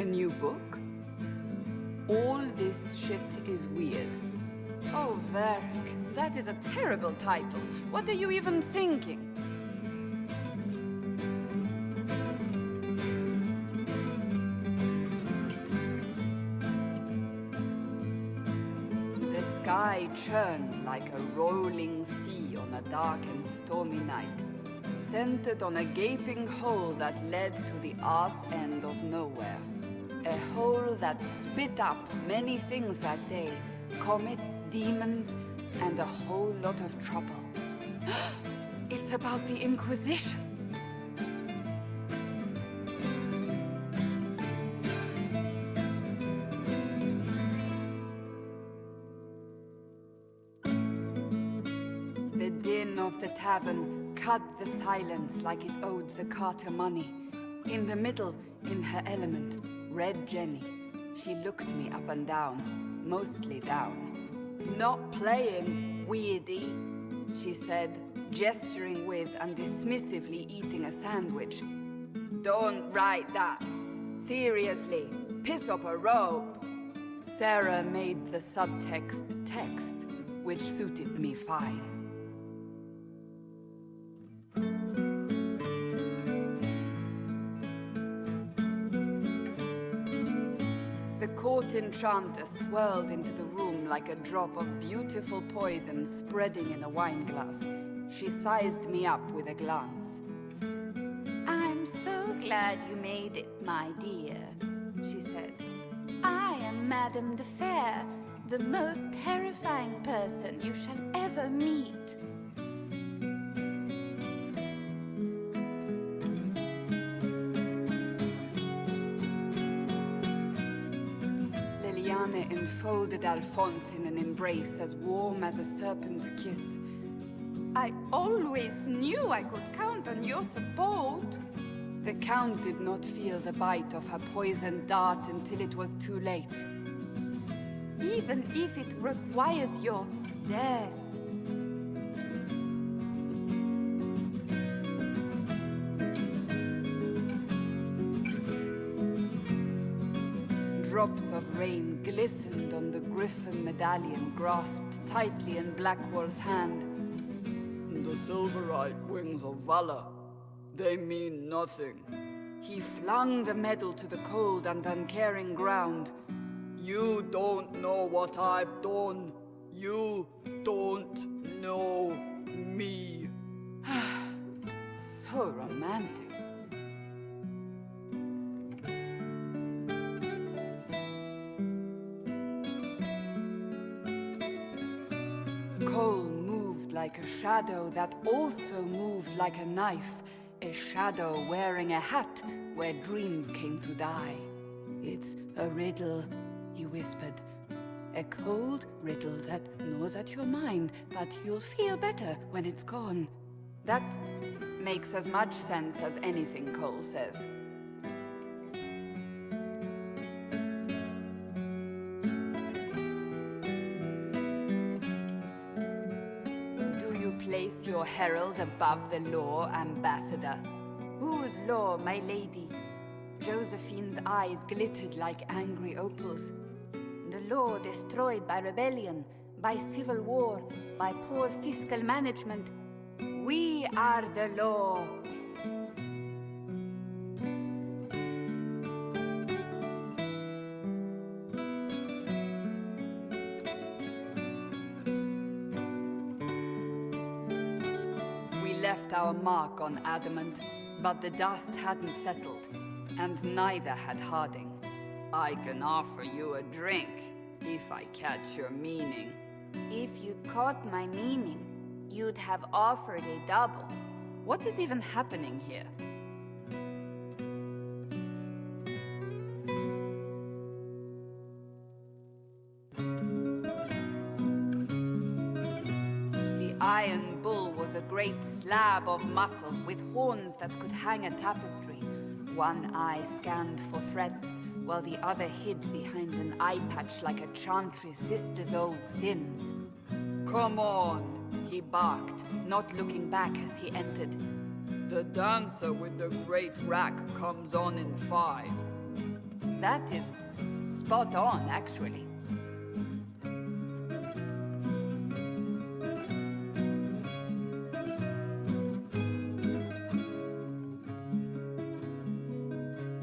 new book? All this shit is weird. Oh, Varric, that is a terrible title. What are you even thinking? The sky churned like a rolling sea on a dark and stormy night, centered on a gaping hole that led to the arse end of nowhere. A hole that spit up many things that day. Comets, demons, and a whole lot of trouble. It's about the Inquisition. The din of the tavern cut the silence like it owed the carter money. In the middle, in her element, Red Jenny. She looked me up and down, mostly down. Not playing, weirdy, she said, gesturing with and dismissively eating a sandwich. Don't write that. Seriously, piss up a rope. Sarah made the subtext text, which suited me fine. The court enchanter swirled into the room like a drop of beautiful poison spreading in a wineglass. She sized me up with a glance. I'm so glad you made it, my dear, she said. I am Madame de Fair, the most terrifying person you shall ever meet. Enfolded Alphonse in an embrace as warm as a serpent's kiss. I always knew I could count on your support. The Count did not feel the bite of her poisoned dart until it was too late. Even if it requires your death. Drops of rain glistened on the griffin medallion grasped tightly in Blackwall's hand. The silverite wings of valor, they mean nothing. He flung the medal to the cold and uncaring ground. You don't know what I've done. You don't know me. So romantic. Cole moved like a shadow that also moved like a knife. A shadow wearing a hat where dreams came to die. It's a riddle, he whispered. A cold riddle that gnaws at your mind, but you'll feel better when it's gone. That makes as much sense as anything Cole says. Place your herald above the law, ambassador. Whose law, my lady? Josephine's eyes glittered like angry opals. The law destroyed by rebellion, by civil war, by poor fiscal management. We are the law. Left our mark on adamant, but the dust hadn't settled, and neither had Harding. I can offer you a drink, if I catch your meaning. If you'd caught my meaning, you'd have offered a double. What is even happening here? Iron Bull was a great slab of muscle with horns that could hang a tapestry. One eye scanned for threats, while the other hid behind an eye patch like a chantry sister's old sins. Come on, he barked, not looking back as he entered. The dancer with the great rack comes on in 5. That is spot on, actually.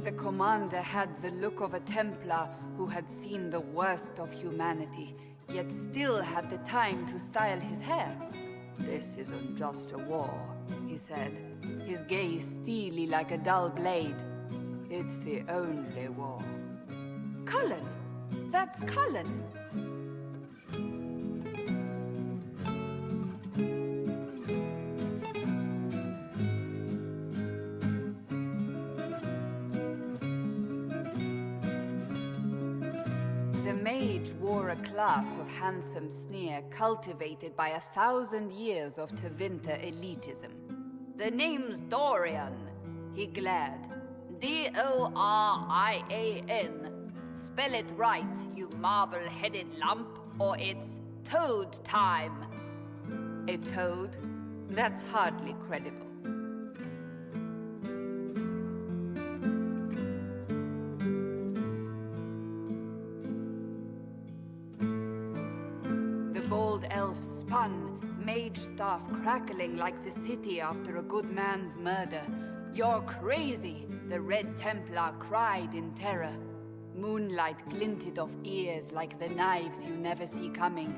The commander had the look of a Templar who had seen the worst of humanity, yet still had the time to style his hair. "This isn't just a war," he said, his gaze steely like a dull blade. "It's the only war." Cullen! That's Cullen! The mage wore a class of handsome sneer cultivated by 1,000 years of Tevinter elitism. "The name's Dorian," he glared. D-O-R-I-A-N. Spell it right, you marble-headed lump, or it's toad time. A toad? That's hardly credible. The bold elf spun, mage staff crackling like the city after a good man's murder. "You're crazy!" the Red Templar cried in terror. Moonlight glinted off ears like the knives you never see coming.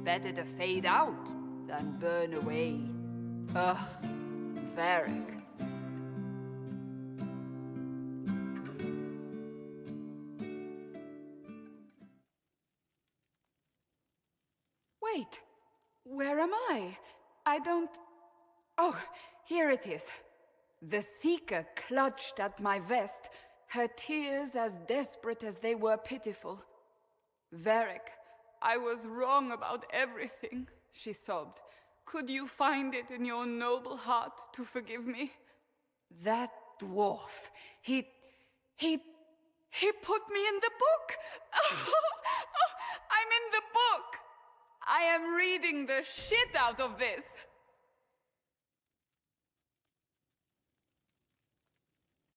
Better to fade out than burn away. Ugh, Varric. Wait, where am I? I don't... Oh, here it is. The Seeker clutched at my vest, her tears as desperate as they were pitiful. "Varric, I was wrong about everything," she sobbed. "Could you find it in your noble heart to forgive me?" That dwarf, he put me in the book! I'm in the book! I am reading the shit out of this!